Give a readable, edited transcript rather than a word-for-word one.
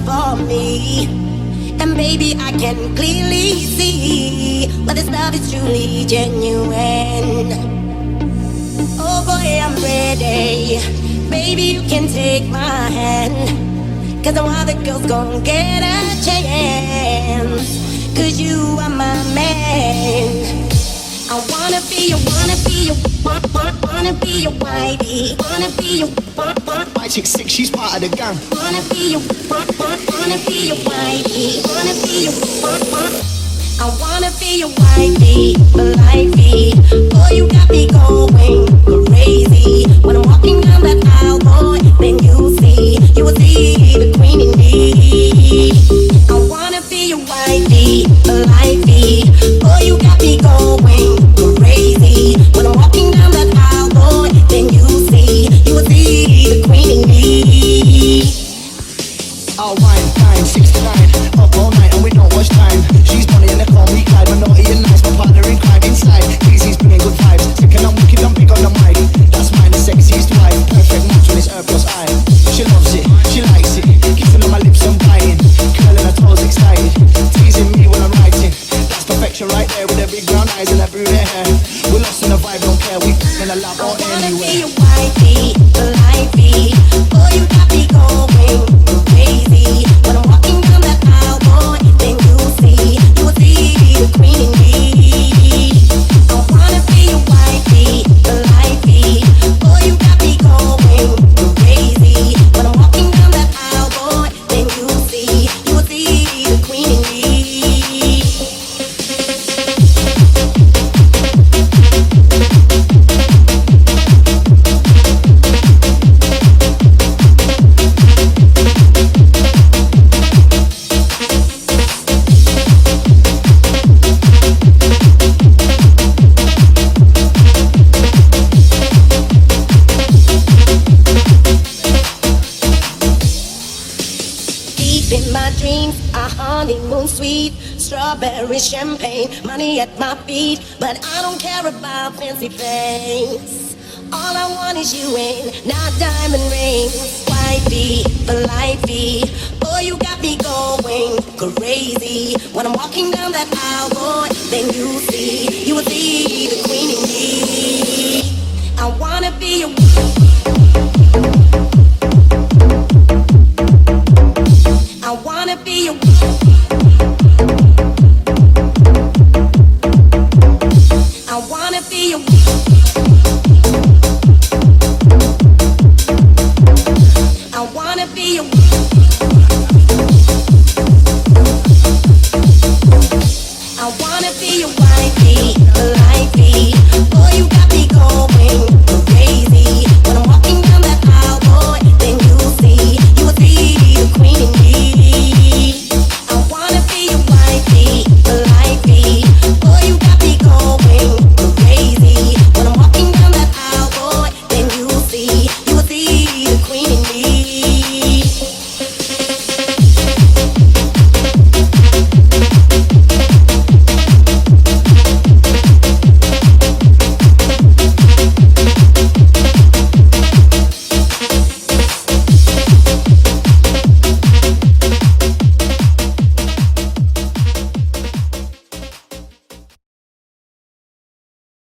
for me. And baby, I can clearly see whether this love is truly genuine. Oh boy, I'm ready. Baby, you can take my hand, 'cause no other girl's gonna get a chance, 'cause you are my man. I wanna be your, wanna be your, wanna be your wifey. Wanna be your, DRIFT66, she's part of the gang. wanna be your, wanna be your wifey. Wanna be your, I wanna be your wifey, for lifey. Boy, you got me going crazy. When I'm walking down that aisle, boy, then you will see the queen in me. I wanna be your wifey, for lifey. Boy, you got me going crazy. When I'm walking down that aisle, boy, then you will see the queen in me. I'll wine, 969, up all night and we don't watch time. She's money in the car, we glide, we're naughty and nice, my partner in crime inside. Easy's bringing good vibes, sick and I'm wicked, I'm big on the mic. That's mine, the sexiest wife, perfect match when it's her plus I. She loves it, she likes it, kissing on my lips, I'm biting, curling her toes excited, teasing me when I'm writing. That's perfection right there with her big brown eyes and her brown hair. We're lost in the vibe, don't care, we in a lab or anywhere. I wanna be your wifey, for lifey. Boy, you got me going crazy. When I'm walking down that aisle, boy, then you will see the queen in me. I wanna be your wifey, for lifey. Boy, you got me going crazy. When I'm walking down that aisle, boy, then you will see the queen in me. In my dreams, a honeymoon suite, strawberry champagne, money at my feet, but I don't care about fancy things. All I want is you and not diamond rings. Wifey, for lifey, boy, you got me going crazy. When I'm walking down that aisle, boy, then you will see the queen in me. I wanna be your I wanna be your I wanna be your I wanna be your